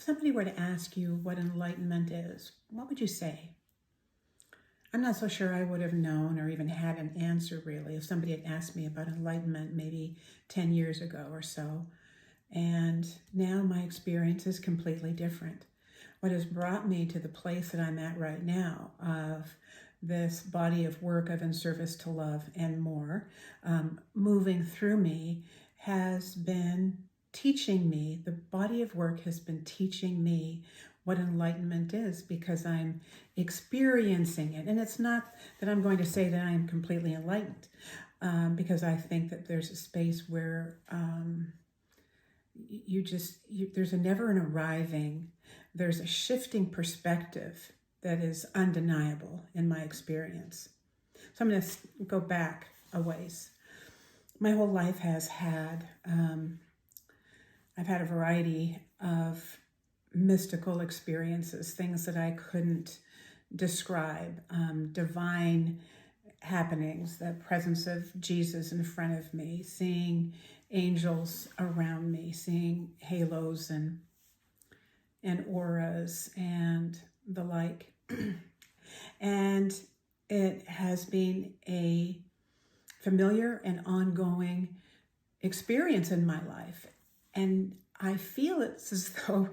somebody were to ask you what enlightenment is, what would you say? I'm not so sure I would have known or even had an answer really if somebody had asked me about enlightenment maybe 10 years ago or so. And now my experience is completely different. What has brought me to the place that I'm at right now of this body of work of in service to love and more, moving through me has been teaching me, the body of work has been teaching me what enlightenment is because I'm experiencing it. And it's not that I'm going to say that I am completely enlightened because I think that there's a space where there's never an arriving, there's a shifting perspective that is undeniable in my experience. So I'm going to go back a ways. My whole life has had, I've had a variety of mystical experiences, things that I couldn't describe, divine happenings, the presence of Jesus in front of me, seeing angels around me, seeing halos and auras and the like. And it has been a familiar and ongoing experience in my life. And I feel it's as though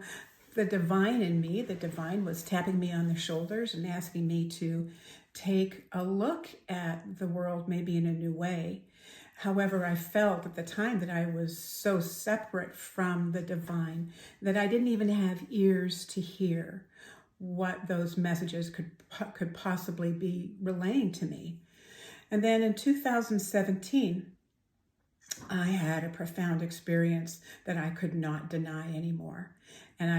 the divine in me, the divine was tapping me on the shoulders and asking me to take a look at the world maybe in a new way. However, I felt at the time that I was so separate from the divine that I didn't even have ears to hear what those messages could possibly be relaying to me. And then in 2017, I had a profound experience that I could not deny anymore. And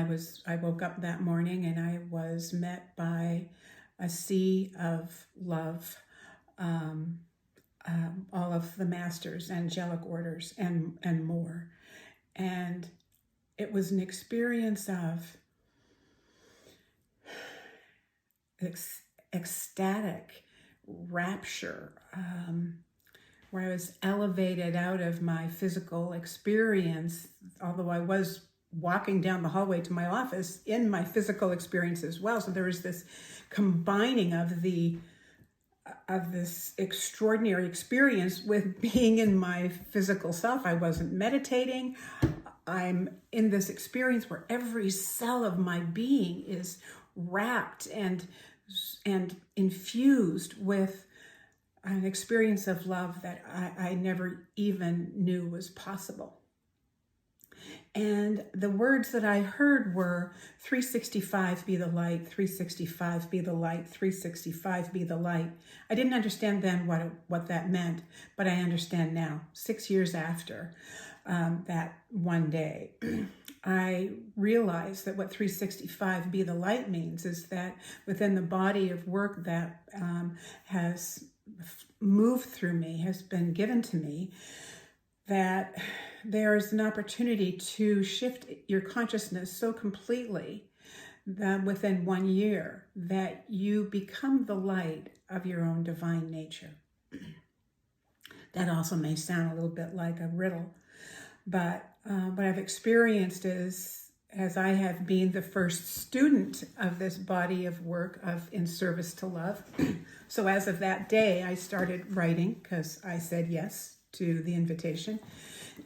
I woke up that morning and I was met by a sea of love, all of the masters, angelic orders, and more. And it was an experience of ecstatic rapture, where I was elevated out of my physical experience, although I was walking down the hallway to my office in my physical experience as well. So there was this combining of this extraordinary experience with being in my physical self. I wasn't meditating. I'm in this experience where every cell of my being is wrapped and infused with an experience of love that I never even knew was possible. And the words that I heard were 365 be the light, 365 be the light, 365 be the light. I didn't understand then what that meant, but I understand now, 6 years after that one day. I realized that what 365 be the light means is that within the body of work that has moved through me, has been given to me, that there's an opportunity to shift your consciousness so completely that within 1 year that you become the light of your own divine nature. That also may sound a little bit like a riddle, but what I've experienced is, as I have been the first student of this body of work of in service to love, so as of that day, I started writing because I said yes to the invitation.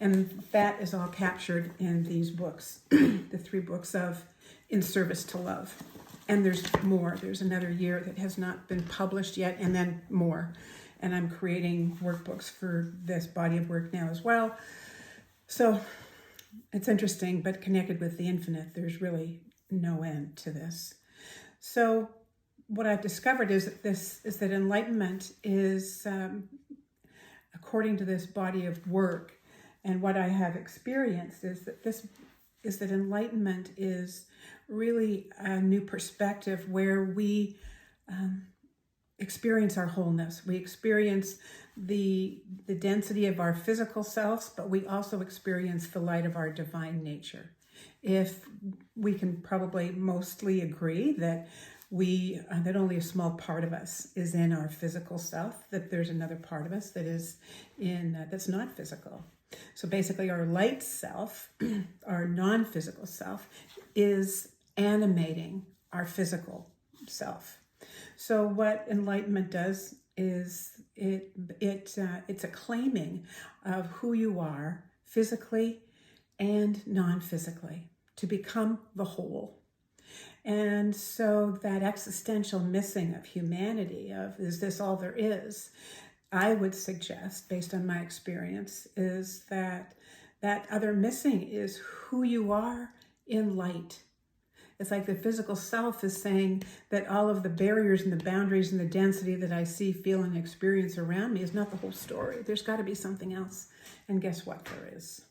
And that is all captured in these books, the 3 books of In Service to Love. And there's more. There's another year that has not been published yet, and then more. And I'm creating workbooks for this body of work now as well. So it's interesting, but connected with the infinite, there's really no end to this. So what I've discovered is that enlightenment is, according to this body of work, and what I have experienced is that enlightenment is really a new perspective where we experience our wholeness. We experience the density of our physical selves, but we also experience the light of our divine nature. If we can probably mostly agree that that only a small part of us is in our physical self, that there's another part of us that is that's not physical. So basically our light self, our non-physical self, is animating our physical self. So what enlightenment does is it's a claiming of who you are physically and non-physically to become the whole. And so that existential missing of humanity, of is this all there is, I would suggest, based on my experience, is that that other missing is who you are in light. It's like the physical self is saying that all of the barriers and the boundaries and the density that I see, feel, and experience around me is not the whole story. There's got to be something else. And guess what? There is.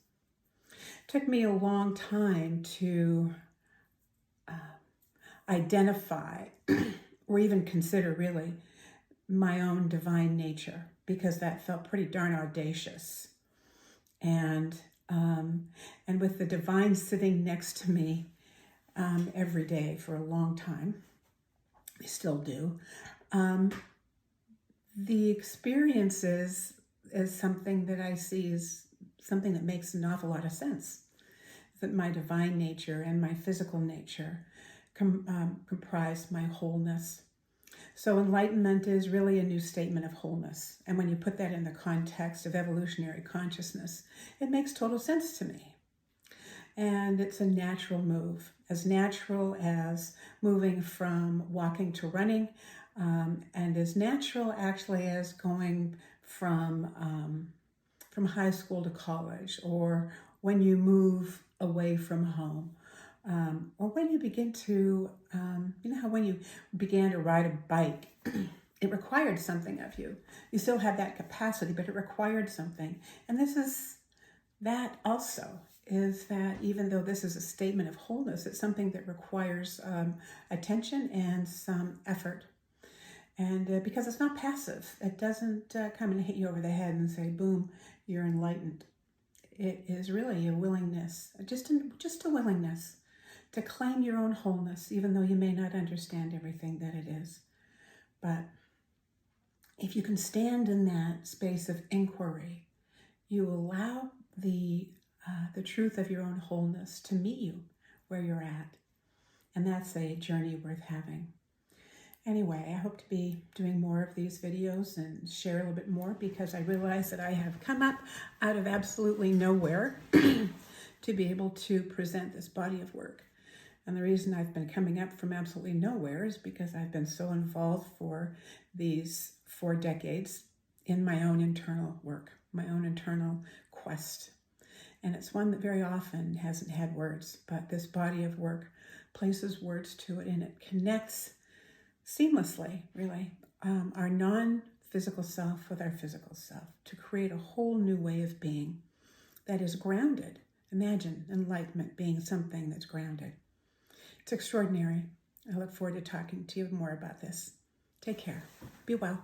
It took me a long time to identify or even consider really my own divine nature, because that felt pretty darn audacious. And with the divine sitting next to me every day for a long time, I still do, the experiences is something that I see as something that makes an awful lot of sense. That my divine nature and my physical nature comprise my wholeness. So enlightenment is really a new statement of wholeness. And when you put that in the context of evolutionary consciousness, it makes total sense to me. And it's a natural move, as natural as moving from walking to running, and as natural actually as going from high school to college, or when you move away from home. Or when you begin to, you know how when you began to ride a bike, it required something of you. You still have that capacity, but it required something. And this is that also, is that even though this is a statement of wholeness, it's something that requires attention and some effort. And because it's not passive, it doesn't come and hit you over the head and say, boom, you're enlightened. It is really a willingness, just a willingness to claim your own wholeness, even though you may not understand everything that it is. But if you can stand in that space of inquiry, you allow the truth of your own wholeness to meet you where you're at. And that's a journey worth having. Anyway, I hope to be doing more of these videos and share a little bit more, because I realize that I have come up out of absolutely nowhere to be able to present this body of work. And the reason I've been coming up from absolutely nowhere is because I've been so involved for these 4 decades in my own internal work, my own internal quest. And it's one that very often hasn't had words, but this body of work places words to it, and it connects seamlessly, really, our non-physical self with our physical self to create a whole new way of being that is grounded. Imagine enlightenment being something that's grounded. It's extraordinary. I look forward to talking to you more about this. Take care. Be well.